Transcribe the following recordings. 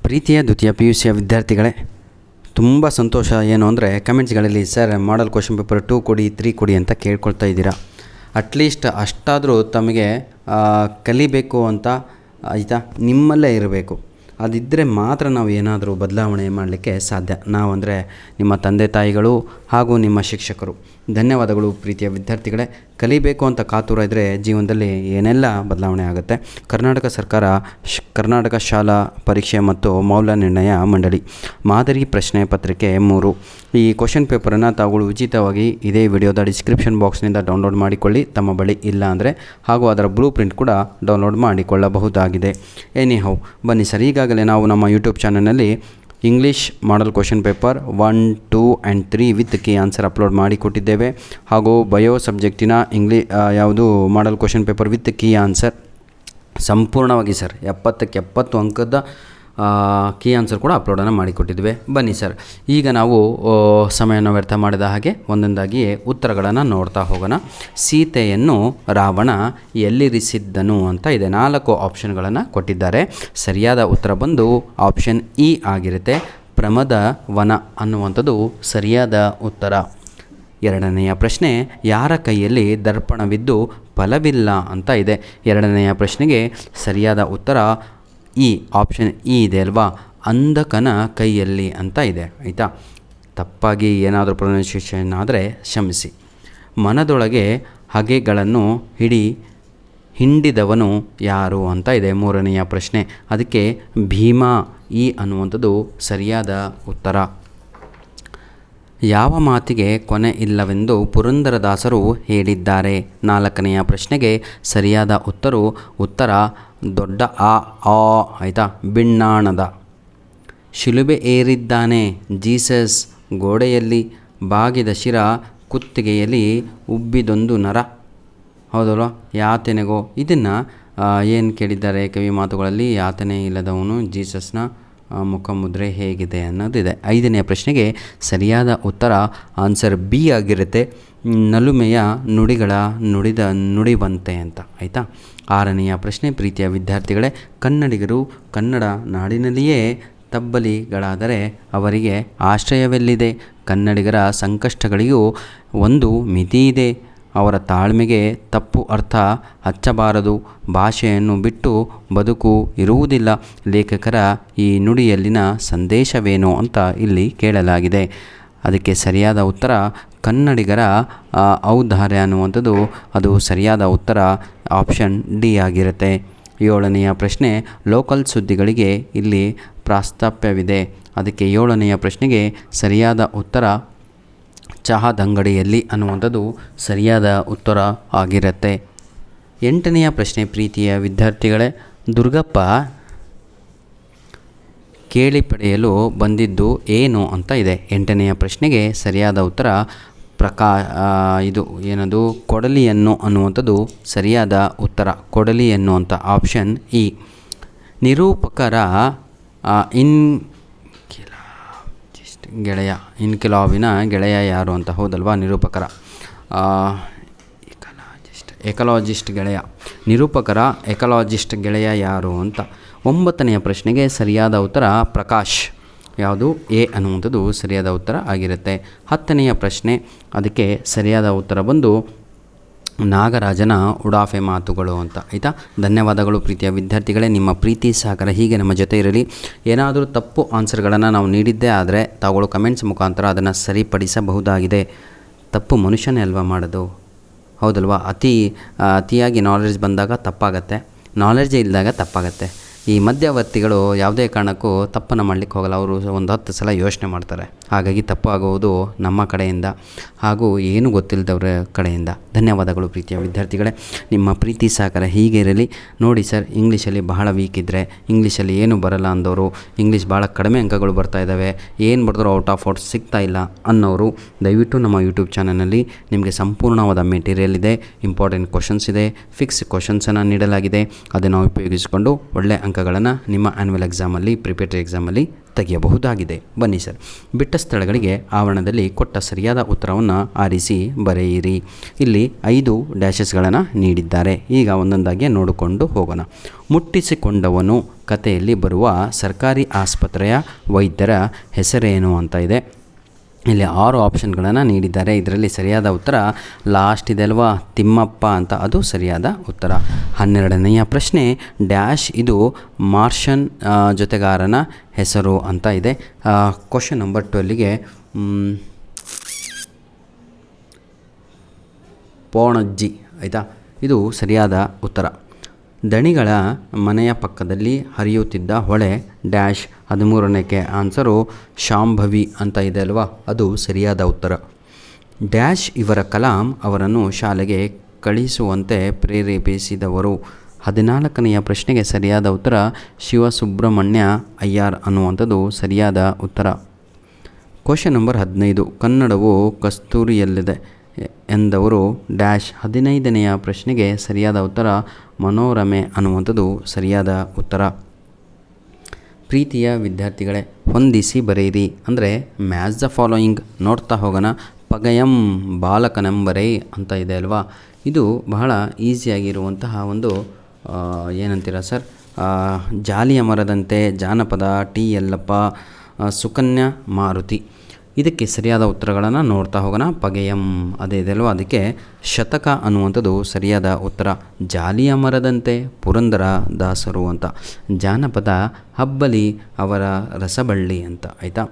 ಪ್ರೀತಿಯ ದ್ವಿತೀಯ PUC ವಿದ್ಯಾರ್ಥಿಗಳೇ, ತುಂಬ ಸಂತೋಷ. ಏನು ಅಂದರೆ ಕಮೆಂಟ್ಸ್ಗಳಲ್ಲಿ ಸರ್ ಮಾಡಲ್ ಕ್ವಶನ್ ಪೇಪರ್ 2 ಕೊಡಿ 3 ಕೊಡಿ ಅಂತ ಕೇಳ್ಕೊಳ್ತಾ ಇದ್ದೀರಾ. ಅಟ್ಲೀಸ್ಟ್ ಅಷ್ಟಾದರೂ ತಮಗೆ ಕಲಿಬೇಕು ಅಂತ ಆಯಿತಾ, ನಿಮ್ಮಲ್ಲೇ ಇರಬೇಕು. ಅದಿದ್ದರೆ ಮಾತ್ರ ನಾವು ಏನಾದರೂ ಬದಲಾವಣೆ ಮಾಡಲಿಕ್ಕೆ ಸಾಧ್ಯ. ನಾವಂದರೆ ನಿಮ್ಮ ತಂದೆ ತಾಯಿಗಳು ಹಾಗೂ ನಿಮ್ಮ ಶಿಕ್ಷಕರು. ಧನ್ಯವಾದಗಳು ಪ್ರೀತಿಯ ವಿದ್ಯಾರ್ಥಿಗಳೇ. ಕಲಿಬೇಕು ಅಂತ ಕಾತುರ ಇದ್ದರೆ ಜೀವನದಲ್ಲಿ ಏನೆಲ್ಲ ಬದಲಾವಣೆ ಆಗುತ್ತೆ. ಕರ್ನಾಟಕ ಸರ್ಕಾರ ಕರ್ನಾಟಕ ಶಾಲಾ ಪರೀಕ್ಷೆ ಮತ್ತು ಮೌಲ್ಯ ನಿರ್ಣಯ ಮಂಡಳಿ ಮಾದರಿ ಪ್ರಶ್ನೆ ಪತ್ರಿಕೆ 3 ಈ ಕ್ವಶನ್ ಪೇಪರನ್ನು ತಾವುಗಳು ಉಚಿತವಾಗಿ ಇದೇ ವಿಡಿಯೋದ ಡಿಸ್ಕ್ರಿಪ್ಷನ್ ಬಾಕ್ಸ್ನಿಂದ ಡೌನ್ಲೋಡ್ ಮಾಡಿಕೊಳ್ಳಿ. ತಮ್ಮ ಬಳಿ ಇಲ್ಲ ಅಂದರೆ ಹಾಗೂ ಅದರ ಬ್ಲೂ ಪ್ರಿಂಟ್ ಕೂಡ ಡೌನ್ಲೋಡ್ ಮಾಡಿಕೊಳ್ಳಬಹುದಾಗಿದೆ. ಎನಿಹೌ ಬನ್ನಿ ಸರ್, ಈಗಾಗಲೇ ನಾವು ನಮ್ಮ ಯೂಟ್ಯೂಬ್ ಚಾನಲ್ನಲ್ಲಿ English model question paper 1, 2 and 3 with key answer upload ಮಾಡಿಕೊಟ್ಟಿದ್ದೇವೆ. ಹಾಗೂ ಬಯೋ ಸಬ್ಜೆಕ್ಟಿನ ಯಾವುದು model question paper with key answer ಸಂಪೂರ್ಣವಾಗಿ ಸರ್ 70ಕ್ಕೆ 70 ಅಂಕದ ಕೀ ಆನ್ಸರ್ ಕೂಡ ಅಪ್ಲೋಡನ್ನು ಮಾಡಿಕೊಟ್ಟಿದ್ವಿ. ಬನ್ನಿ ಸರ್, ಈಗ ನಾವು ಸಮಯವನ್ನು ವ್ಯರ್ಥ ಮಾಡಿದ ಹಾಗೆ ಒಂದೊಂದಾಗಿಯೇ ಉತ್ತರಗಳನ್ನು ನೋಡ್ತಾ ಹೋಗೋಣ. ಸೀತೆಯನ್ನು ರಾವಣ ಎಲ್ಲಿರಿಸಿದ್ದನು ಅಂತ ಇದೆ. 4 ಆಪ್ಷನ್ಗಳನ್ನು ಕೊಟ್ಟಿದ್ದಾರೆ. ಸರಿಯಾದ ಉತ್ತರ ಬಂದು ಆಪ್ಷನ್ ಇ ಆಗಿರುತ್ತೆ. ಪ್ರಮದ ವನ ಅನ್ನುವಂಥದ್ದು ಸರಿಯಾದ ಉತ್ತರ. ಎರಡನೆಯ ಪ್ರಶ್ನೆ, ಯಾರ ಕೈಯಲ್ಲಿ ದರ್ಪಣವಿದ್ದು ಫಲವಿಲ್ಲ ಅಂತ ಇದೆ. ಎರಡನೆಯ ಪ್ರಶ್ನೆಗೆ ಸರಿಯಾದ ಉತ್ತರ ಈ ಆಪ್ಷನ್ ಇ ಇದೆ ಅಲ್ವಾ, ಅಂಧಕನ ಕೈಯಲ್ಲಿ ಅಂತ ಇದೆ. ಆಯಿತಾ, ತಪ್ಪಾಗಿ ಏನಾದರೂ ಪ್ರೊನೌನ್ಸಿಯೇಷನ್ ಆದರೆ ಕ್ಷಮಿಸಿ. ಮನದೊಳಗೆ ಹಗೆಗಳನ್ನು ಹಿಂಡಿದವನು ಯಾರು ಅಂತ ಇದೆ. ಮೂರನೆಯ ಪ್ರಶ್ನೆ, ಅದಕ್ಕೆ ಭೀಮಾ ಈ ಅನ್ನುವಂಥದ್ದು ಸರಿಯಾದ ಉತ್ತರ. ಯಾವ ಮಾತಿಗೆ ಕೊನೆ ಇಲ್ಲವೆಂದು ಪುರಂದರದಾಸರು ಹೇಳಿದ್ದಾರೆ. 4ನೆಯ ಪ್ರಶ್ನೆಗೆ ಸರಿಯಾದ ಉತ್ತರ ದೊಡ್ಡ ಆ ಆಯಿತಾ, ಬಿಣ್ಣಾಣದ. ಶಿಲುಬೆ ಏರಿದ್ದಾನೆ ಜೀಸಸ್, ಗೋಡೆಯಲ್ಲಿ ಬಾಗಿದ ಶಿರ, ಕುತ್ತಿಗೆಯಲ್ಲಿ ಉಬ್ಬಿದೊಂದು ನರ. ಹೌದಲ್ವ, ಯಾತನೆಗೋ ಇದನ್ನು ಏನು ಕೇಳಿದ್ದಾರೆ ಕವಿ ಮಾತುಗಳಲ್ಲಿ, ಯಾತನೆ ಇಲ್ಲದವನು ಜೀಸಸ್ನ ಮುಖಮುದ್ರೆ ಹೇಗಿದೆ ಅನ್ನೋದಿದೆ. 5ನೆಯ ಪ್ರಶ್ನೆಗೆ ಸರಿಯಾದ ಉತ್ತರ ಆನ್ಸರ್ ಬಿ ಆಗಿರುತ್ತೆ. ನಲುಮೆಯ ನುಡಿಗಳ ನುಡಿವಂತೆ ಅಂತ. ಆಯಿತಾ. 6ನೆಯ ಪ್ರಶ್ನೆ, ಪ್ರೀತಿಯ ವಿದ್ಯಾರ್ಥಿಗಳೇ, ಕನ್ನಡಿಗರು ಕನ್ನಡ ನಾಡಿನಲ್ಲಿಯೇ ತಬ್ಬಲಿಗಳಾದರೆ ಅವರಿಗೆ ಆಶ್ರಯವೆಲ್ಲಿದೆ. ಕನ್ನಡಿಗರ ಸಂಕಷ್ಟಗಳಿಗೂ ಒಂದು ಮಿತಿಯಿದೆ. ಅವರ ತಾಳ್ಮೆಗೆ ತಪ್ಪು ಅರ್ಥ ಹಚ್ಚಬಾರದು. ಭಾಷೆಯನ್ನು ಬಿಟ್ಟು ಬದುಕು ಇರುವುದಿಲ್ಲ. ಲೇಖಕರ ಈ ನುಡಿಯಲ್ಲಿನ ಸಂದೇಶವೇನು ಅಂತ ಇಲ್ಲಿ ಕೇಳಲಾಗಿದೆ. ಅದಕ್ಕೆ ಸರಿಯಾದ ಉತ್ತರ ಕನ್ನಡಿಗರ ಔದಾರ್ಯ ಅನ್ನುವಂಥದ್ದು ಅದು ಸರಿಯಾದ ಉತ್ತರ ಆಪ್ಷನ್ ಡಿ ಆಗಿರುತ್ತೆ. 7ನೆಯ ಪ್ರಶ್ನೆ, ಲೋಕಲ್ ಸುದ್ದಿಗಳಿಗೆ ಇಲ್ಲಿ ಪ್ರಾಸ್ತಾಪ್ಯವಿದೆ. ಅದಕ್ಕೆ 7ನೆಯ ಪ್ರಶ್ನೆಗೆ ಸರಿಯಾದ ಉತ್ತರ ಚಹಾದಂಗಡಿಯಲ್ಲಿ ಅನ್ನುವಂಥದ್ದು ಸರಿಯಾದ ಉತ್ತರ ಆಗಿರುತ್ತೆ. 8ನೆಯ ಪ್ರಶ್ನೆ, ಪ್ರೀತಿಯ ವಿದ್ಯಾರ್ಥಿಗಳೇ, ದುರ್ಗಪ್ಪ ಕೇಳಿ ಪಡೆಯಲು ಬಂದಿದ್ದು ಏನು ಅಂತ ಇದೆ. 8ನೆಯ ಪ್ರಶ್ನೆಗೆ ಸರಿಯಾದ ಉತ್ತರ ಇದು ಏನದು ಕೊಡಲಿಯನ್ನು ಅನ್ನುವಂಥದ್ದು ಸರಿಯಾದ ಉತ್ತರ. ಕೊಡಲಿಯನ್ನು ಅಂತ ಆಪ್ಷನ್ ಇ. ನಿರೂಪಕರ ಇನ್ಕಿಲಾಬಿನ ಗೆಳೆಯ ಯಾರು ಅಂತ. ಹೌದಲ್ವಾ, ನಿರೂಪಕರ ಎಕಲಾಜಿಸ್ಟ್ ಗೆಳೆಯ. ನಿರೂಪಕರ ಎಕಲಾಜಿಸ್ಟ್ ಗೆಳೆಯ ಯಾರು ಅಂತ. 9ನೆಯ ಪ್ರಶ್ನೆಗೆ ಸರಿಯಾದ ಉತ್ತರ ಪ್ರಕಾಶ್. ಯಾವುದು ಎ ಅನ್ನುವಂಥದ್ದು ಸರಿಯಾದ ಉತ್ತರ ಆಗಿರುತ್ತೆ. 10ನೆಯ ಪ್ರಶ್ನೆ, ಅದಕ್ಕೆ ಸರಿಯಾದ ಉತ್ತರ ಬಂದು ನಾಗರಾಜನ ಉಡಾಫೆ ಮಾತುಗಳು ಅಂತ. ಆಯಿತಾ. ಧನ್ಯವಾದಗಳು ಪ್ರೀತಿಯ ವಿದ್ಯಾರ್ಥಿಗಳೇ. ನಿಮ್ಮ ಪ್ರೀತಿ ಸಹಕಾರ ಹೀಗೆ ನಮ್ಮ ಜೊತೆ ಇರಲಿ. ಏನಾದರೂ ತಪ್ಪು ಆನ್ಸರ್ಗಳನ್ನು ನಾವು ನೀಡಿದ್ದೇ ಆದರೆ ತಾವುಗಳು ಕಮೆಂಟ್ಸ್ ಮುಖಾಂತರ ಅದನ್ನು ಸರಿಪಡಿಸಬಹುದಾಗಿದೆ. ತಪ್ಪು ಮನುಷ್ಯನೇ ಅಲ್ವಾ ಮಾಡೋದು, ಹೌದಲ್ವಾ. ಅತಿಯಾಗಿ ನಾಲೆಡ್ಜ್ ಬಂದಾಗ ತಪ್ಪಾಗತ್ತೆ, ನಾಲೆಡ್ಜೇ ಇದ್ದಾಗ ತಪ್ಪಾಗತ್ತೆ. ಈ ಮಧ್ಯವರ್ತಿಗಳು ಯಾವುದೇ ಕಾರಣಕ್ಕೂ ತಪ್ಪನ್ನು ಮಾಡಲಿಕ್ಕೆ ಹೋಗಲ್ಲ. ಅವರು ಒಂದು 10 ಸಲ ಯೋಚನೆ ಮಾಡ್ತಾರೆ. ಹಾಗಾಗಿ ತಪ್ಪು ಆಗುವುದು ನಮ್ಮ ಕಡೆಯಿಂದ ಹಾಗೂ ಏನು ಗೊತ್ತಿಲ್ಲದವ್ರ ಕಡೆಯಿಂದ. ಧನ್ಯವಾದಗಳು ಪ್ರೀತಿಯ ವಿದ್ಯಾರ್ಥಿಗಳೇ. ನಿಮ್ಮ ಪ್ರೀತಿ ಸಹಕಾರ ಹೀಗೆ ಇರಲಿ. ನೋಡಿ ಸರ್, ಇಂಗ್ಲೀಷಲ್ಲಿ ಬಹಳ ವೀಕ್ ಇದ್ದರೆ, ಇಂಗ್ಲೀಷಲ್ಲಿ ಏನು ಬರಲ್ಲ ಅಂದವರು, ಇಂಗ್ಲೀಷ್ ಭಾಳ ಕಡಿಮೆ ಅಂಕಗಳು ಬರ್ತಾ ಇದ್ದಾವೆ, ಏನು ಬರೆದ್ರೂ ಔಟ್ ಆಫ್ ಔಟ್ ಸಿಗ್ತಾ ಇಲ್ಲ ಅನ್ನೋರು ದಯವಿಟ್ಟು ನಮ್ಮ ಯೂಟ್ಯೂಬ್ ಚಾನಲ್ನಲ್ಲಿ ನಿಮಗೆ ಸಂಪೂರ್ಣವಾದ ಮೆಟೀರಿಯಲ್ ಇದೆ, ಇಂಪಾರ್ಟೆಂಟ್ ಕ್ವಶನ್ಸ್ ಇದೆ, ಫಿಕ್ಸ್ ಕ್ವಶನ್ಸನ್ನು ನೀಡಲಾಗಿದೆ. ಅದನ್ನು ಉಪಯೋಗಿಸಿಕೊಂಡು ಒಳ್ಳೆಯ ಅಂಕಗಳನ್ನು ನಿಮ್ಮ ಆ್ಯನ್ಯುವಲ್ ಎಕ್ಸಾಮಲ್ಲಿ, ಪ್ರಿಪೇಟರಿ ಎಕ್ಸಾಮಲ್ಲಿ ತೆಗೆಯಬಹುದಾಗಿದೆ. ಬನ್ನಿ ಸರ್, ಬಿಟ್ಟ ಸ್ಥಳಗಳಿಗೆ ಆವರಣದಲ್ಲಿ ಕೊಟ್ಟ ಸರಿಯಾದ ಉತ್ತರವನ್ನು ಆರಿಸಿ ಬರೆಯಿರಿ. ಇಲ್ಲಿ 5 ಡ್ಯಾಶಸ್ಗಳನ್ನು ನೀಡಿದ್ದಾರೆ. ಈಗ ಒಂದೊಂದಾಗಿ ನೋಡಿಕೊಂಡು ಹೋಗೋಣ. ಮುಟ್ಟಿಸಿಕೊಂಡವನು ಕಥೆಯಲ್ಲಿ ಬರುವ ಸರ್ಕಾರಿ ಆಸ್ಪತ್ರೆಯ ವೈದ್ಯರ ಹೆಸರೇನು ಅಂತ ಇದೆ. ಇಲ್ಲಿ 6 ಆಪ್ಷನ್ಗಳನ್ನು ನೀಡಿದ್ದಾರೆ. ಇದರಲ್ಲಿ ಸರಿಯಾದ ಉತ್ತರ ಲಾಸ್ಟ್ ಇದೆ ಅಲ್ವಾ, ತಿಮ್ಮಪ್ಪ ಅಂತ, ಅದು ಸರಿಯಾದ ಉತ್ತರ. 12ನೆಯ ಪ್ರಶ್ನೆ, ಡ್ಯಾಶ್ ಇದು ಮಾರ್ಷನ್ ಜೊತೆಗಾರನ ಹೆಸರು ಅಂತ ಇದೆ. ಕ್ವಶನ್ ನಂಬರ್ 12ಗೆ ಪೋಣಜ್ಜಿ, ಆಯಿತಾ, ಇದು ಸರಿಯಾದ ಉತ್ತರ. ದಣಿಗಳ ಮನೆಯ ಪಕ್ಕದಲ್ಲಿ ಹರಿಯುತ್ತಿದ್ದ ಹೊಳೆ ಡ್ಯಾಶ್. 13ನೇಕ್ಕೆ ಆನ್ಸರು ಶಾಂಭವಿ ಅಂತ ಇದೆ ಅಲ್ವಾ, ಅದು ಸರಿಯಾದ ಉತ್ತರ. ಡ್ಯಾಶ್ ಇವರ ಕಲಾಂ ಅವರನ್ನು ಶಾಲೆಗೆ ಕಳಿಸುವಂತೆ ಪ್ರೇರೇಪಿಸಿದವರು. 14ನೆಯ ಪ್ರಶ್ನೆಗೆ ಸರಿಯಾದ ಉತ್ತರ ಶಿವಸುಬ್ರಹ್ಮಣ್ಯ ಅಯ್ಯರ್ ಅನ್ನುವಂಥದ್ದು ಸರಿಯಾದ ಉತ್ತರ. ಕ್ವಶನ್ ನಂಬರ್ 15, ಕನ್ನಡವು ಕಸ್ತೂರಿಯಲ್ಲಿದೆ ಎಂದವರು ಡ್ಯಾಶ್. 15ನೆಯ ಪ್ರಶ್ನೆಗೆ ಸರಿಯಾದ ಉತ್ತರ ಮನೋರಮೆ ಅನ್ನುವಂಥದ್ದು ಸರಿಯಾದ ಉತ್ತರ. ಪ್ರೀತಿಯ ವಿದ್ಯಾರ್ಥಿಗಳೇ, ಹೊಂದಿಸಿ ಬರೆಯಿರಿ ಅಂದರೆ ಮ್ಯಾಚ್ ದ ಫಾಲೋಯಿಂಗ್. ನೋಡ್ತಾ ಹೋಗೋಣ. ಪಗಯಂ ಬಾಲಕನೆಂಬರೇ ಅಂತ ಇದೆ ಅಲ್ವಾ, ಇದು ಬಹಳ ಈಸಿಯಾಗಿರುವಂತಹ ಒಂದು ಏನಂತೀರ ಸರ್, ಜಾಲಿಯ ಮರದಂತೆ, ಜಾನಪದ, ಟಿ ಯಲ್ಲಪ್ಪ, ಸುಕನ್ಯಾ, ಮಾರುತಿ. ಇದಕ್ಕೆ ಸರಿಯಾದ ಉತ್ತರಗಳನ್ನು ನೋಡ್ತಾ ಹೋಗೋಣ. ಪಗೆಯಂ ಅದೇ ಇದೆಯಲ್ವ, ಅದಕ್ಕೆ ಶತಕ ಅನ್ನುವಂಥದ್ದು ಸರಿಯಾದ ಉತ್ತರ. ಜಾಲಿಯ ಮರದಂತೆ ಪುರಂದರ ದಾಸರು ಅಂತ. ಜಾನಪದ ಹಬ್ಬಲಿ ಅವರ ರಸಬಳ್ಳಿ ಅಂತ, ಆಯಿತಾ.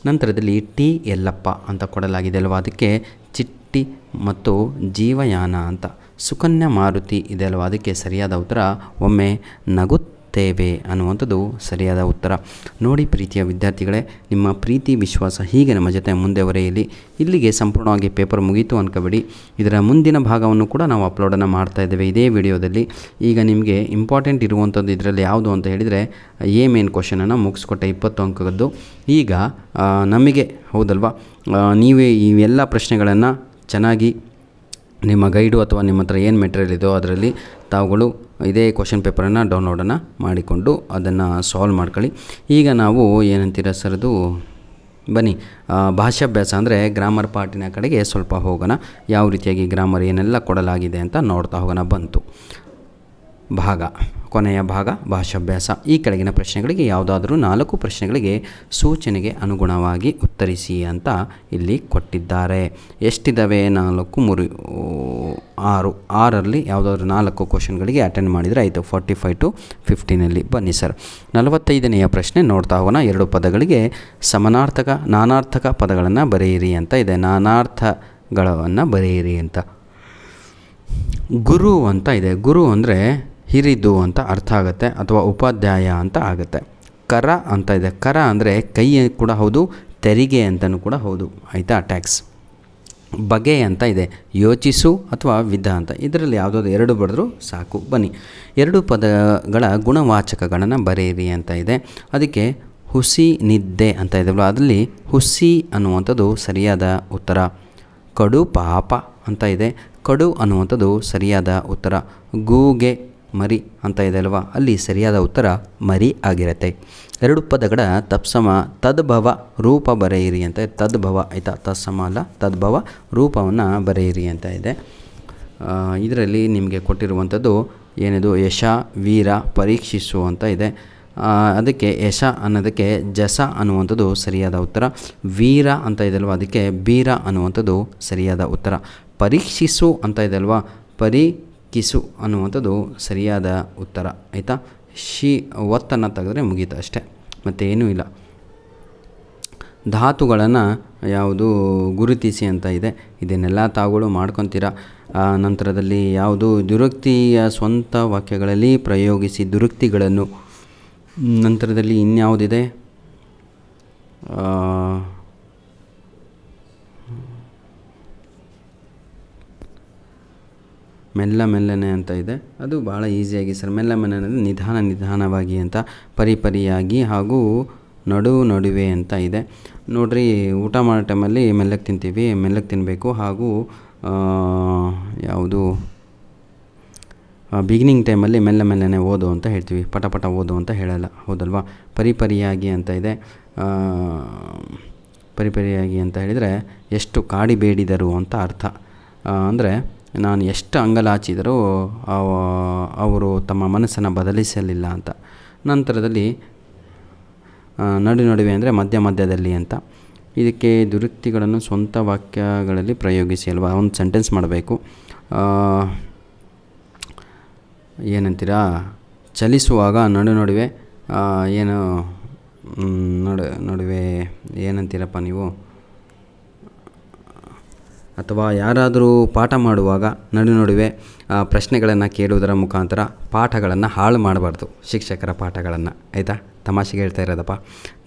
ನಂತರದಲ್ಲಿ ಟಿ ಯಲ್ಲಪ್ಪ ಅಂತ ಕೊಡಲಾಗಿದೆ ಅಲ್ವ, ಅದಕ್ಕೆ ಚಿಟ್ಟಿ ಮತ್ತು ಜೀವಯಾನ ಅಂತ. ಸುಕನ್ಯಾ ಮಾರುತಿ ಇದೆ ಅಲ್ವ, ಅದಕ್ಕೆ ಸರಿಯಾದ ಉತ್ತರ ಒಮ್ಮೆ ನಗುತ್ತೇವೆ ಅನ್ನುವಂಥದ್ದು ಸರಿಯಾದ ಉತ್ತರ. ನೋಡಿ ಪ್ರೀತಿಯ ವಿದ್ಯಾರ್ಥಿಗಳೇ, ನಿಮ್ಮ ಪ್ರೀತಿ ವಿಶ್ವಾಸ ಹೀಗೆ ನಮ್ಮ ಜೊತೆ ಮುಂದೆವರೆಯಲಿ. ಇಲ್ಲಿಗೆ ಸಂಪೂರ್ಣವಾಗಿ ಪೇಪರ್ ಮುಗೀತು ಅನ್ಕೋಬೇಡಿ. ಇದರ ಮುಂದಿನ ಭಾಗವನ್ನು ಕೂಡ ನಾವು ಅಪ್ಲೋಡನ್ನು ಮಾಡ್ತಾ ಇದ್ದೇವೆ ಇದೇ ವಿಡಿಯೋದಲ್ಲಿ. ಈಗ ನಿಮಗೆ ಇಂಪಾರ್ಟೆಂಟ್ ಇರುವಂಥದ್ದು ಇದರಲ್ಲಿ ಯಾವುದು ಅಂತ ಹೇಳಿದರೆ ಮೇನ್ ಕ್ವಶನನ್ನು ಮುಗಿಸ್ಕೊಟ್ಟೆ 20 ಅಂಕದ್ದು. ಈಗ ನಮಗೆ ಹೌದಲ್ವಾ, ನೀವೇ ಇವೆಲ್ಲ ಪ್ರಶ್ನೆಗಳನ್ನು ಚೆನ್ನಾಗಿ ನಿಮ್ಮ ಗೈಡು ಅಥವಾ ನಿಮ್ಮ ಹತ್ರ ಏನು ಮೆಟೀರಿಯಲ್ ಇದೋ ಅದರಲ್ಲಿ ತಾವುಗಳು ಇದೇ ಕ್ವಶನ್ ಪೇಪರನ್ನು ಡೌನ್ಲೋಡನ್ನು ಮಾಡಿಕೊಂಡು ಅದನ್ನು ಸಾಲ್ವ್ ಮಾಡ್ಕೊಳ್ಳಿ. ಈಗ ನಾವು ಏನಂತೀರ ಸರ್ದು ಬನ್ನಿ ಭಾಷಾಭ್ಯಾಸ ಅಂದರೆ ಗ್ರಾಮರ್ ಪಾರ್ಟಿನ ಕಡೆಗೆ ಸ್ವಲ್ಪ ಹೋಗೋಣ. ಯಾವ ರೀತಿಯಾಗಿ ಗ್ರಾಮರ್ ಏನೆಲ್ಲ ಕೊಡಲಾಗಿದೆ ಅಂತ ನೋಡ್ತಾ ಹೋಗೋಣ. ಬಂತು ಕೊನೆಯ ಭಾಗ ಭಾಷಾಭ್ಯಾಸ. ಈ ಕೆಳಗಿನ ಪ್ರಶ್ನೆಗಳಿಗೆ ಯಾವುದಾದ್ರೂ 4 ಪ್ರಶ್ನೆಗಳಿಗೆ ಸೂಚನೆಗೆ ಅನುಗುಣವಾಗಿ ಉತ್ತರಿಸಿ ಅಂತ ಇಲ್ಲಿ ಕೊಟ್ಟಿದ್ದಾರೆ. ಎಷ್ಟಿದ್ದಾವೆ? 4, 3, 6. 6ರಲ್ಲಿ ಯಾವುದಾದ್ರೂ 4 ಕ್ವಶನ್ಗಳಿಗೆ ಅಟೆಂಡ್ ಮಾಡಿದರೆ ಆಯಿತು. 45 to 15ನಲ್ಲಿ ಬನ್ನಿ ಸರ್. 45ನೆಯ ಪ್ರಶ್ನೆ ನೋಡ್ತಾ ಹೋಗೋಣ. 2 ಪದಗಳಿಗೆ ಸಮಾನಾರ್ಥಕ ನಾನಾರ್ಥಕ ಪದಗಳನ್ನು ಬರೆಯಿರಿ ಅಂತ ಇದೆ. ನಾನಾರ್ಥಗಳನ್ನು ಬರೆಯಿರಿ ಅಂತ. ಗುರು ಅಂತ ಇದೆ. ಗುರು ಅಂದರೆ ಹಿರಿದು ಅಂತ ಅರ್ಥ ಆಗುತ್ತೆ, ಅಥವಾ ಉಪಾಧ್ಯಾಯ ಅಂತ ಆಗುತ್ತೆ. ಕರ ಅಂತ ಇದೆ. ಕರ ಅಂದರೆ ಕೈ ಕೂಡ ಹೌದು, ತೆರಿಗೆ ಅಂತಲೂ ಕೂಡ ಹೌದು, ಆಯಿತಾ, ಟ್ಯಾಕ್ಸ್. ಬಗೆ ಅಂತ ಇದೆ. ಯೋಚಿಸು ಅಥವಾ ವಿಧ ಅಂತ. ಇದರಲ್ಲಿ ಯಾವುದಾದ್ರು 2 ಬರೆದ್ರೂ ಸಾಕು. ಬನ್ನಿ 2 ಪದಗಳ ಗುಣವಾಚಕಗಳನ್ನು ಬರೆಯಿರಿ ಅಂತ ಇದೆ. ಅದಕ್ಕೆ ಹುಸಿ ನಿದ್ದೆ ಅಂತ ಇದೆಯಲ್ಲ, ಅದರಲ್ಲಿ ಹುಸಿ ಅನ್ನುವಂಥದ್ದು ಸರಿಯಾದ ಉತ್ತರ. ಕಡು ಪಾಪ ಅಂತ ಇದೆ. ಕಡು ಅನ್ನುವಂಥದ್ದು ಸರಿಯಾದ ಉತ್ತರ. ಗೂಗೆ ಮರಿ ಅಂತ ಇದೆ ಅಲ್ವಾ, ಅಲ್ಲಿ ಸರಿಯಾದ ಉತ್ತರ ಮರಿ ಆಗಿರುತ್ತೆ. 2 ಪದಗಳ ತತ್ಸಮ ತದ್ಭವ ರೂಪ ಬರೆಯಿರಿ ಅಂತ. ತದ್ಭವ ಆಯಿತಾ, ತತ್ಸಮ ಅಲ್ಲ, ತದ್ಭವ ರೂಪವನ್ನು ಬರೆಯಿರಿ ಅಂತ ಇದೆ. ಇದರಲ್ಲಿ ನಿಮಗೆ ಕೊಟ್ಟಿರುವಂಥದ್ದು ಏನಿದು, ಯಶ, ವೀರ, ಪರೀಕ್ಷಿಸು ಅಂತ ಇದೆ. ಅದಕ್ಕೆ ಯಶ ಅನ್ನೋದಕ್ಕೆ ಜಸ ಅನ್ನುವಂಥದ್ದು ಸರಿಯಾದ ಉತ್ತರ. ವೀರ ಅಂತ ಇದೆ ಅಲ್ವಾ, ಅದಕ್ಕೆ ಬೀರ ಅನ್ನುವಂಥದ್ದು ಸರಿಯಾದ ಉತ್ತರ. ಪರೀಕ್ಷಿಸು ಅಂತ ಇದೆ ಅಲ್ವಾ, ಕಿಸು ಅನ್ನುವಂಥದ್ದು ಸರಿಯಾದ ಉತ್ತರ, ಆಯಿತಾ. ಒತ್ತನ್ನು ತೆಗೆದ್ರೆ ಮುಗೀತು ಅಷ್ಟೇ, ಮತ್ತು ಏನೂ ಇಲ್ಲ. ಧಾತುಗಳನ್ನು ಯಾವುದು ಗುರುತಿಸಿ ಅಂತ ಇದೆ. ಇದನ್ನೆಲ್ಲ ತಾವುಗಳು ಮಾಡ್ಕೊತೀರ. ನಂತರದಲ್ಲಿ ಯಾವುದು ದುರುಕ್ತಿಯ ಸ್ವಂತ ವಾಕ್ಯಗಳಲ್ಲಿ ಪ್ರಯೋಗಿಸಿ ದುರುಕ್ತಿಗಳನ್ನು. ನಂತರದಲ್ಲಿ ಇನ್ಯಾವುದಿದೆ, ಮೆಲ್ಲನೆ ಅಂತ ಇದೆ. ಅದು ಭಾಳ ಈಸಿಯಾಗಿ ಸರ್. ಮೆಲ್ಲನೆ ಅಂದರೆ ನಿಧಾನವಾಗಿ ಅಂತ. ಪರಿಯಾಗಿ ಹಾಗೂ ನಡುವೆ ಅಂತ ಇದೆ. ನೋಡಿರಿ, ಊಟ ಮಾಡೋ ಟೈಮಲ್ಲಿ ಮೆಲ್ಲಗೆ ತಿಂತೀವಿ, ಮೆಲ್ಲಗೆ ತಿನ್ನಬೇಕು. ಹಾಗೂ ಯಾವುದು ಬಿಗಿನಿಂಗ್ ಟೈಮಲ್ಲಿ ಮೆಲ್ಲನೆ ಓದು ಅಂತ ಹೇಳ್ತೀವಿ, ಪಟ ಓದು ಅಂತ ಹೇಳಲ್ಲ, ಹೌದಲ್ವಾ. ಪರಿಯಾಗಿ ಅಂತ ಇದೆ. ಪರಿಯಾಗಿ ಅಂತ ಹೇಳಿದರೆ ಎಷ್ಟು ಕಾಡಿ ಬೇಡಿದರು ಅಂತ ಅರ್ಥ. ಅಂದರೆ ನಾನು ಎಷ್ಟು ಅಂಗಲಾಚಿದರೂ ಅವರು ತಮ್ಮ ಮನಸ್ಸನ್ನು ಬದಲಿಸಲಿಲ್ಲ ಅಂತ. ನಂತರದಲ್ಲಿ ನಡುವೆ ಅಂದರೆ ಮಧ್ಯದಲ್ಲಿ ಅಂತ. ಇದಕ್ಕೆ ದುರುಕ್ತಿಗಳನ್ನು ಸ್ವಂತ ವಾಕ್ಯಗಳಲ್ಲಿ ಪ್ರಯೋಗಿಸಿ ಅಲ್ವಾ, ಒಂದು ಸೆಂಟೆನ್ಸ್ ಮಾಡಬೇಕು. ಏನಂತೀರಾ, ಚಲಿಸುವಾಗ ನಡುವೆ ಏನು ನಡುವೆ ಏನಂತೀರಪ್ಪ ನೀವು, ಅಥವಾ ಯಾರಾದರೂ ಪಾಠ ಮಾಡುವಾಗ ನಡುವೆ ಪ್ರಶ್ನೆಗಳನ್ನು ಕೇಳುವುದರ ಮುಖಾಂತರ ಪಾಠಗಳನ್ನು ಹಾಳು ಮಾಡಬಾರ್ದು, ಶಿಕ್ಷಕರ ಪಾಠಗಳನ್ನು. ಆಯಿತಾ, ತಮಾಷೆಗೆ ಹೇಳ್ತಾ ಇರೋದಪ್ಪ,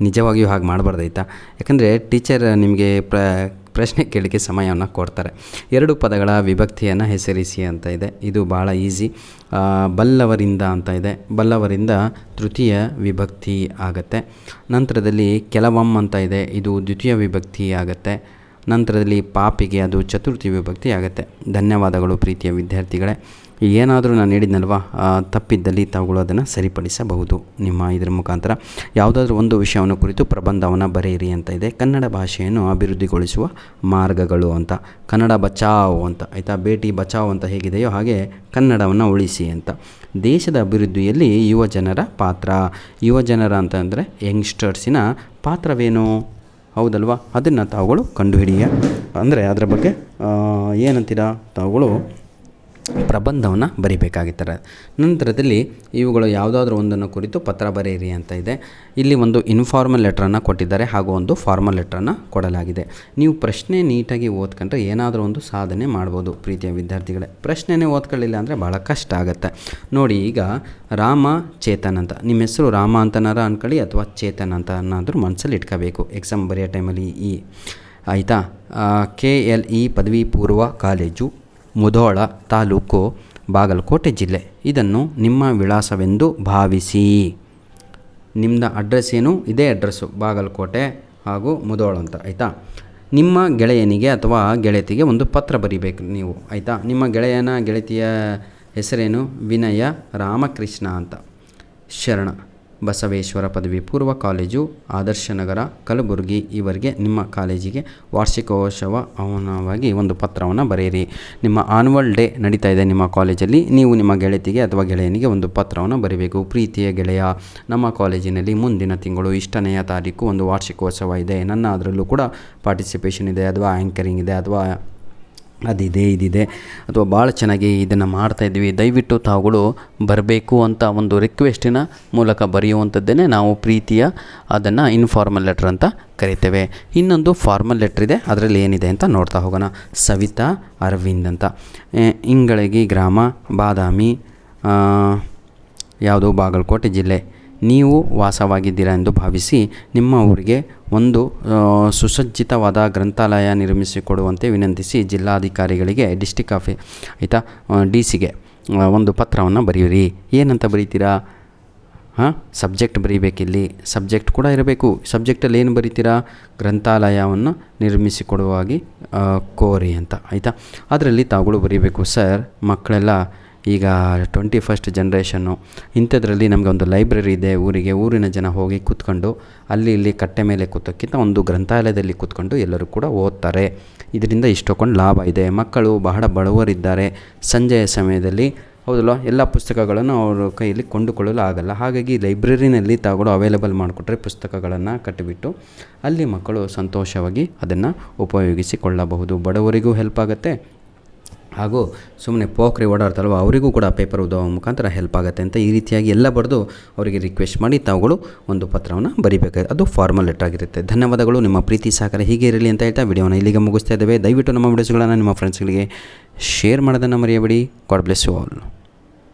ನಿಜವಾಗಿಯೂ ಹಾಗೆ ಮಾಡಬಾರ್ದು. ಆಯಿತಾ, ಯಾಕಂದರೆ ಟೀಚರ್ ನಿಮಗೆ ಪ್ರಶ್ನೆ ಕೇಳಲಿಕ್ಕೆ ಸಮಯವನ್ನು ಕೊಡ್ತಾರೆ. 2 ಪದಗಳ ವಿಭಕ್ತಿಯನ್ನು ಹೆಸರಿಸಿ ಅಂತ ಇದೆ. ಇದು ಭಾಳ ಈಸಿ. ಬಲ್ಲವರಿಂದ ಅಂತ ಇದೆ. ಬಲ್ಲವರಿಂದ ತೃತೀಯ ವಿಭಕ್ತಿ ಆಗುತ್ತೆ. ನಂತರದಲ್ಲಿ ಕೆಲವೊಮ್ಮೆ ಅಂತ ಇದೆ. ಇದು ದ್ವಿತೀಯ ವಿಭಕ್ತಿ ಆಗುತ್ತೆ. ನಂತರದಲ್ಲಿ ಪಾಪಿಗೆ ಅದು ಚತುರ್ಥಿ ವಿಭಕ್ತಿ ಆಗುತ್ತೆ. ಧನ್ಯವಾದಗಳು ಪ್ರೀತಿಯ ವಿದ್ಯಾರ್ಥಿಗಳೇ. ಏನಾದರೂ ನಾನು ಹೇಳಿದ್ನಲ್ವ, ತಪ್ಪಿದ್ದಲ್ಲಿ ತಾವುಗಳು ಅದನ್ನು ಸರಿಪಡಿಸಬಹುದು ನಿಮ್ಮ ಇದರ ಮುಖಾಂತರ. ಯಾವುದಾದ್ರೂ ಒಂದು ವಿಷಯವನ್ನು ಕುರಿತು ಪ್ರಬಂಧವನ್ನು ಬರೆಯಿರಿ ಅಂತ ಇದೆ. ಕನ್ನಡ ಭಾಷೆಯನ್ನು ಅಭಿವೃದ್ಧಿಗೊಳಿಸುವ ಮಾರ್ಗಗಳು ಅಂತ. ಕನ್ನಡ ಬಚಾವ್ ಅಂತ, ಆಯಿತಾ, ಬೇಟಿ ಬಚಾವ್ ಅಂತ ಹೇಗಿದೆಯೋ ಹಾಗೆ ಕನ್ನಡವನ್ನು ಉಳಿಸಿ ಅಂತ. ದೇಶದ ಅಭಿವೃದ್ಧಿಯಲ್ಲಿ ಯುವಜನರ ಪಾತ್ರ. ಯುವಜನರ ಅಂತಂದರೆ ಯಂಗ್ಸ್ಟರ್ಸಿನ ಪಾತ್ರವೇನು, ಹೌದಲ್ವಾ, ಅದನ್ನು ತಾವುಗಳು ಕಂಡುಹಿಡಿಯ ಅಂದರೆ ಅದರ ಬಗ್ಗೆ ಏನಂತೀರಾ, ತಾವುಗಳು ಪ್ರಬಂಧವನ್ನು ಬರಿಬೇಕಾಗಿರ್ತಾರೆ. ನಂತರದಲ್ಲಿ ಇವುಗಳು ಯಾವುದಾದ್ರೂ ಒಂದನ್ನು ಕುರಿತು ಪತ್ರ ಬರೆಯಿರಿ ಅಂತ ಇದೆ. ಇಲ್ಲಿ ಒಂದು ಇನ್ಫಾರ್ಮಲ್ ಲೆಟ್ರನ್ನು ಕೊಟ್ಟಿದ್ದಾರೆ ಹಾಗೂ ಒಂದು ಫಾರ್ಮಲ್ ಲೆಟ್ರನ್ನು ಕೊಡಲಾಗಿದೆ. ನೀವು ಪ್ರಶ್ನೆ ನೀಟಾಗಿ ಓದ್ಕೊಂಡ್ರೆ ಏನಾದರೂ ಒಂದು ಸಾಧನೆ ಮಾಡ್ಬೋದು ಪ್ರೀತಿಯ ವಿದ್ಯಾರ್ಥಿಗಳೇ. ಪ್ರಶ್ನೆನೇ ಓದ್ಕೊಳ್ಳಿಲ್ಲ ಅಂದರೆ ಭಾಳ ಕಷ್ಟ ಆಗುತ್ತೆ. ನೋಡಿ, ಈಗ ರಾಮ ಚೇತನ್ ಅಂತ, ನಿಮ್ಮ ಹೆಸರು ರಾಮ ಅಂತನಾರ ಅಂದ್ಕೊಳ್ಳಿ ಅಥವಾ ಚೇತನ್ ಅಂತ ಅನ್ನಾದರೂ ಮನಸ್ಸಲ್ಲಿ ಇಟ್ಕೋಬೇಕು ಎಕ್ಸಾಮ್ ಬರೆಯೋ ಟೈಮಲ್ಲಿ. ಆಯಿತಾ, KLE ಪದವಿ ಪೂರ್ವ ಕಾಲೇಜು, ಮುಧೋಳ ತಾಲೂಕು, ಬಾಗಲಕೋಟೆ ಜಿಲ್ಲೆ. ಇದನ್ನು ನಿಮ್ಮ ವಿಳಾಸವೆಂದು ಭಾವಿಸಿ. ನಿಮ್ಮದು ಅಡ್ರೆಸ್ ಏನು, ಇದೇ ಅಡ್ರೆಸ್ಸು, ಬಾಗಲಕೋಟೆ ಹಾಗೂ ಮುಧೋಳ ಅಂತ. ಆಯಿತಾ, ನಿಮ್ಮ ಗೆಳೆಯನಿಗೆ ಅಥವಾ ಗೆಳತಿಗೆ ಒಂದು ಪತ್ರ ಬರಿಬೇಕು ನೀವು. ಆಯಿತಾ, ನಿಮ್ಮ ಗೆಳತಿಯ ಹೆಸರೇನು, ವಿನಯ ರಾಮಕೃಷ್ಣ ಅಂತ. ಶರಣ ಬಸವೇಶ್ವರ ಪದವಿ ಪೂರ್ವ ಕಾಲೇಜು, ಆದರ್ಶನಗರ, ಕಲಬುರಗಿ. ಇವರಿಗೆ ನಿಮ್ಮ ಕಾಲೇಜಿಗೆ ವಾರ್ಷಿಕೋತ್ಸವ ಅವನವಾಗಿ ಒಂದು ಪತ್ರವನ್ನು ಬರೆಯಿರಿ. ನಿಮ್ಮ ಆನ್ಯುವಲ್ ಡೇ ನಡೀತಾ ಇದೆ ನಿಮ್ಮ ಕಾಲೇಜಲ್ಲಿ, ನೀವು ನಿಮ್ಮ ಗೆಳತಿಗೆ ಅಥವಾ ಗೆಳೆಯನಿಗೆ ಒಂದು ಪತ್ರವನ್ನು ಬರೀಬೇಕು. ಪ್ರೀತಿಯ ಗೆಳೆಯ, ನಮ್ಮ ಕಾಲೇಜಿನಲ್ಲಿ ಮುಂದಿನ ತಿಂಗಳು ಇಷ್ಟನೆಯ ತಾರೀಕು ಒಂದು ವಾರ್ಷಿಕೋತ್ಸವ ಇದೆ. ನನ್ನ ಅದರಲ್ಲೂ ಕೂಡ ಪಾರ್ಟಿಸಿಪೇಷನ್ ಇದೆ, ಅಥವಾ ಆ್ಯಂಕರಿಂಗ್ ಇದೆ, ಅಥವಾ ಇದಿದೆ, ಅಥವಾ ಭಾಳ ಚೆನ್ನಾಗಿ ಇದನ್ನು ಮಾಡ್ತಾಯಿದ್ವಿ, ದಯವಿಟ್ಟು ತಾವುಗಳು ಬರಬೇಕು ಅಂತ ಒಂದು ರಿಕ್ವೆಸ್ಟಿನ ಮೂಲಕ ಬರೆಯುವಂಥದ್ದೇ ನಾವು ಪ್ರೀತಿಯ ಅದನ್ನು ಇನ್ಫಾರ್ಮಲ್ ಲೆಟ್ರ್ ಅಂತ ಕರಿತೇವೆ. ಇನ್ನೊಂದು ಫಾರ್ಮಲ್ ಲೆಟ್ರ್ ಇದೆ, ಅದರಲ್ಲಿ ಏನಿದೆ ಅಂತ ನೋಡ್ತಾ ಹೋಗೋಣ. ಸವಿತಾ ಅರವಿಂದ್ ಅಂತ, ಇಂಗಳಗಿ ಗ್ರಾಮ, ಬಾದಾಮಿ, ಯಾವುದು, ಬಾಗಲಕೋಟೆ ಜಿಲ್ಲೆ. ನೀವು ವಾಸವಾಗಿದ್ದೀರಾ ಎಂದು ಭಾವಿಸಿ ನಿಮ್ಮ ಊರಿಗೆ ಒಂದು ಸುಸಜ್ಜಿತವಾದ ಗ್ರಂಥಾಲಯ ನಿರ್ಮಿಸಿಕೊಡುವಂತೆ ವಿನಂತಿಸಿ ಜಿಲ್ಲಾಧಿಕಾರಿಗಳಿಗೆ ಆಯಿತಾ, DC ಒಂದು ಪತ್ರವನ್ನು ಬರೆಯಿರಿ. ಏನಂತ ಬರೀತೀರಾ, ಸಬ್ಜೆಕ್ಟ್ ಬರೀಬೇಕಿಲ್ಲಿ, ಸಬ್ಜೆಕ್ಟ್ ಕೂಡ ಇರಬೇಕು. ಸಬ್ಜೆಕ್ಟಲ್ಲಿ ಏನು ಬರೀತೀರಾ, ಗ್ರಂಥಾಲಯವನ್ನು ನಿರ್ಮಿಸಿಕೊಡುವಾಗಿ ಕೋರಿ ಅಂತ. ಆಯಿತಾ, ಅದರಲ್ಲಿ ತಾವುಗಳು ಬರೀಬೇಕು. ಸರ್, ಮಕ್ಕಳೆಲ್ಲ ಈಗ 21st ಜನ್ರೇಷನ್ನು, ಇಂಥದ್ರಲ್ಲಿ ನಮಗೆ ಒಂದು ಲೈಬ್ರರಿ ಇದೆ ಊರಿನ ಜನ ಹೋಗಿ ಕೂತ್ಕೊಂಡು ಅಲ್ಲಿ ಕಟ್ಟೆ ಮೇಲೆ ಕೂತಕ್ಕಿಂತ ಒಂದು ಗ್ರಂಥಾಲಯದಲ್ಲಿ ಕೂತ್ಕೊಂಡು ಎಲ್ಲರೂ ಕೂಡ ಓದ್ತಾರೆ. ಇದರಿಂದ ಇಷ್ಟೊಂದು ಲಾಭ ಇದೆ. ಮಕ್ಕಳು ಬಹಳ ಬಡವರಿದ್ದಾರೆ, ಸಂಜೆಯ ಸಮಯದಲ್ಲಿ ಹೌದಲ್ವ, ಎಲ್ಲ ಪುಸ್ತಕಗಳನ್ನು ಅವರ ಕೈಯಲ್ಲಿ ಕೊಂಡುಕೊಳ್ಳಲು ಆಗಲ್ಲ. ಹಾಗಾಗಿ ಲೈಬ್ರರಿನಲ್ಲಿ ತಾವುಗಳು ಅವೈಲೇಬಲ್ ಮಾಡಿಕೊಟ್ರೆ ಪುಸ್ತಕಗಳನ್ನು ಕಟ್ಟಿಬಿಟ್ಟು ಅಲ್ಲಿ ಮಕ್ಕಳು ಸಂತೋಷವಾಗಿ ಅದನ್ನು ಉಪಯೋಗಿಸಿಕೊಳ್ಳಬಹುದು. ಬಡವರಿಗೂ ಹೆಲ್ಪ್ ಆಗುತ್ತೆ, ಹಾಗೂ ಸುಮ್ಮನೆ ಪೋಖ್ರಿ ಓಡಾಡ್ತಲ್ವ ಅವರಿಗೂ ಕೂಡ ಪೇಪರ್ ಓದೋ ಮುಖಾಂತರ ಹೆಲ್ಪ್ ಆಗುತ್ತೆ ಅಂತ ಈ ರೀತಿಯಾಗಿ ಎಲ್ಲ ಬರೆದು ಅವರಿಗೆ ರಿಕ್ವೆಸ್ಟ್ ಮಾಡಿ ತಾವುಗಳು ಒಂದು ಪತ್ರವನ್ನು ಬರೀಬೇಕಾಗುತ್ತೆ. ಅದು ಫಾರ್ಮಲ್ ಲೆಟರ್ ಆಗಿರುತ್ತೆ. ಧನ್ಯವಾದಗಳು. ನಿಮ್ಮ ಪ್ರೀತಿ ಸಹಕಾರ ಹೀಗೆ ಇರಲಿ ಅಂತ ಹೇಳ್ತಾ ವಿಡಿಯೋನ ಇಲ್ಲಿಗೆ ಮುಗಿಸ್ತಾ ಇದ್ದೇವೆ. ದಯವಿಟ್ಟು ನಮ್ಮ ವಿಡಿಯೋಸ್ಗಳನ್ನು ನಿಮ್ಮ ಫ್ರೆಂಡ್ಸ್ಗಳಿಗೆ ಶೇರ್ ಮಾಡೋದನ್ನು ಮರೆಯಬೇಡಿ. God bless you all.